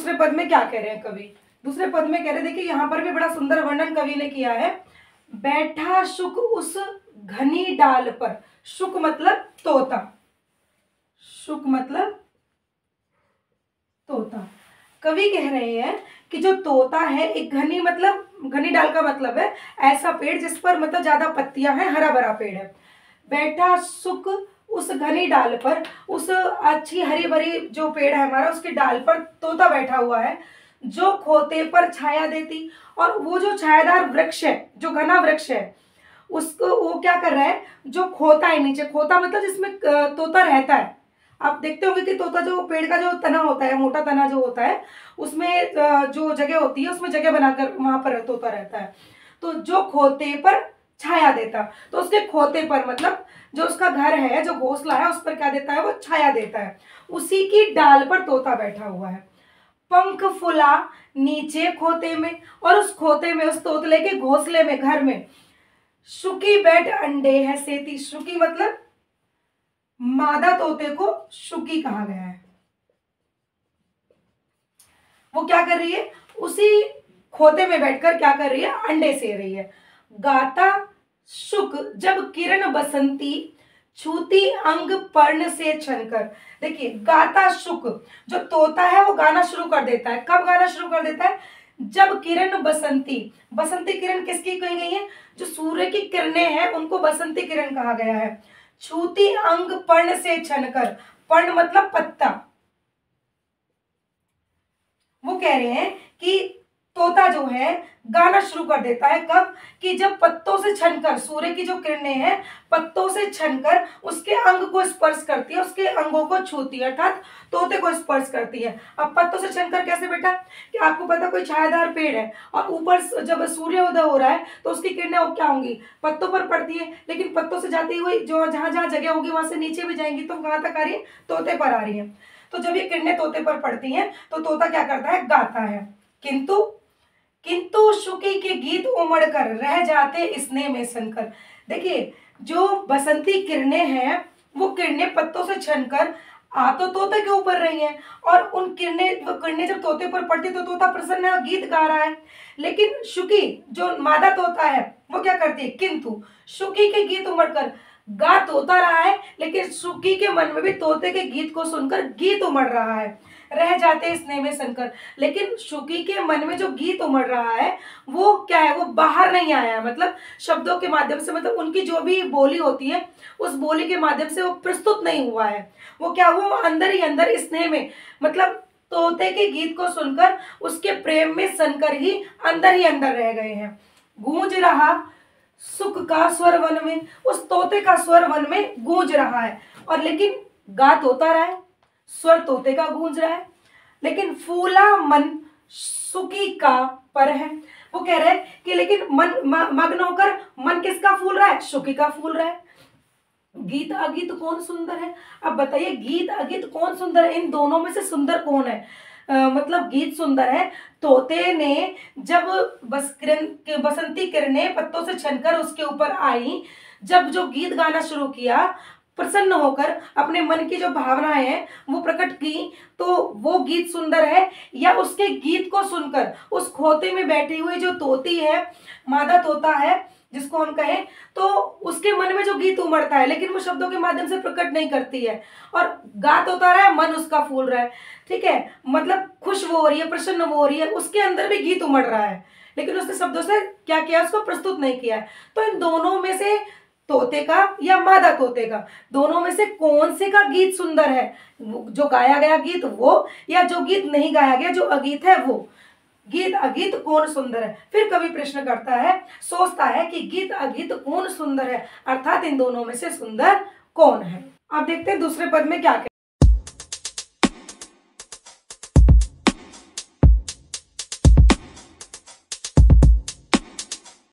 दूसरे पद में क्या कह रहे हैं कवि। दूसरे पद में कह रहे हैं, देखिए यहाँ पर भी बड़ा सुंदर वर्णन कवि ने किया है। बैठा शुक उस घनी डाल पर। शुक मतलब तोता, शुक मतलब तोता। कवि कह रहे हैं कि जो तोता है, एक घनी मतलब घनी डाल का मतलब है ऐसा पेड़ जिस पर मतलब ज्यादा पत्तियां हैं, हरा भरा पेड़ है। बैठा शुक उस घनी डाल पर, उस अच्छी हरी भरी जो पेड़ है हमारा, उसके डाल पर तोता बैठा हुआ है, जो खोते पर छाया देती। और वो जो छायादार वृक्ष है, जो घना वृक्ष है, उसको वो क्या कर रहा है, जो खोता है नीचे, खोता मतलब जिसमें तोता रहता है। आप देखते होंगे कि तोता जो पेड़ का जो तना होता है, मोटा तना जो होता है, उसमें जो जगह होती है उसमें जगह बनाकर वहां पर तोता रहता है। तो जो खोते पर छाया देता, तो उसके खोते पर मतलब जो उसका घर है, जो घोंसला है, उस पर क्या देता है, वो छाया देता है। उसी की डाल पर तोता बैठा हुआ है। पंख फुला नीचे खोते में, और उस खोते में, उस तोतले के घोंसले में, घर में, शुकी बैठ अंडे है सेती। शुकी मतलब मादा तोते को शुकी कहा गया है। वो क्या कर रही है, उसी खोते में बैठकर क्या कर रही है, अंडे से रही है। गाता शुक जब किरण बसंती, छूती अंग पर्ण से छनकर। देखिए, गाता शुक, जो तोता है वो गाना शुरू कर देता है। कब गाना शुरू कर देता है, जब किरण बसंती। बसंती किरण किसकी कही गई है, जो सूर्य की किरणें हैं उनको बसंती किरण कहा गया है। छूती अंग पर्ण से छनकर, पर्ण मतलब पत्ता। वो कह रहे हैं कि तोता जो है गाना शुरू कर देता है कब, कि जब पत्तों से छनकर, सूर्य की जो किरणें हैं पत्तों से छनकर उसके अंग को स्पर्श करती है, उसके अंगों को छूती है, अर्थात तोते को स्पर्श करती है। अब पत्तों से छनकर कैसे बेटा, कि आपको पता कोई छायादार पेड़ है और ऊपर जब सूर्योदय हो रहा है तो उसकी किरणें क्या होंगी, पत्तों पर पड़ती है, लेकिन पत्तों से जाती हुई जो जहां जहां जगह होगी वहां से नीचे भी जाएंगी, तो कहां तक आ रही है, तोते पर आ रही है। तो जब ये किरणें तोते पर पड़ती हैं तो तोता क्या करता है, गाता है। किंतु किंतु शुकी के गीत उमड़ कर रह जाते स्नेह में सनकर। देखिए, जो बसंती किरणें हैं वो किरणें पत्तों से छनकर आ तो तोते के ऊपर रही हैं, और उन किरणें जब तोते पर पड़ती तो तोता प्रसन्न है, गीत गा रहा है। लेकिन शुकी जो मादा तोता है वो क्या करती है, किंतु शुकी के गीत उमड़कर, गा तोता रहा है लेकिन शुकी के मन में भी तोते के गीत को सुनकर गीत उमड़ रहा है, रह जाते स्नेह में सनकर। लेकिन शुकी के मन में जो गीत उमड़ रहा है वो क्या है, वो बाहर नहीं आया है, मतलब शब्दों के माध्यम से, मतलब उनकी जो भी बोली होती है उस बोली के माध्यम से वो प्रस्तुत नहीं हुआ है। वो क्या, वो अंदर ही अंदर स्नेह में, मतलब तोते के गीत को सुनकर उसके प्रेम में सनकर ही अंदर रह गए हैं। गूंज रहा सुख का स्वर वन में, उस तोते का स्वर वन में गूंज रहा है, और लेकिन गा तोता रहा है, स्वर तोते का गूंज रहा है, लेकिन फूला मन सुकी का पर है। वो कह रहे हैं कि लेकिन मन मग्न होकर मन किसका फूल रहा है, शुकी का फूल रहा है। गीत अगीत कौन सुंदर है, अब बताइए गीत अगीत कौन सुंदर है, इन दोनों में से सुंदर कौन है। मतलब गीत सुंदर है, तोते ने जब बसंती किरणें पत्तों से छनकर उसके ऊपर आई, जब जो गीत गाना शुरू किया, प्रसन्न होकर अपने मन की जो भावनाएं हैं वो प्रकट की, तो वो गीत सुंदर है, या उसके गीत को सुनकर उस खोते में बैठी हुई जो तोती है, मादा तोता है जिसको हम कहें, तो उसके मन में जो गीत उमड़ता है लेकिन वो शब्दों के माध्यम से प्रकट नहीं करती है, और गा तोता रहा है, मन उसका फूल रहा है, ठीक है, मतलब खुश वो हो रही है, प्रसन्न वो हो रही है, उसके अंदर भी गीत उमड़ रहा है, लेकिन उसने शब्दों से क्या किया, उसको प्रस्तुत नहीं किया है। तो इन दोनों में से तोते का या मादा तोते का, दोनों में से कौन से का गीत सुंदर है, जो गाया गया गीत वो, या जो गीत नहीं गाया गया, जो अगीत है वो, गीत अगीत कौन सुंदर है। फिर कवि प्रश्न करता है, सोचता है कि गीत अगीत कौन सुंदर है, अर्थात इन दोनों में से सुंदर कौन है। अब देखते हैं दूसरे पद में क्या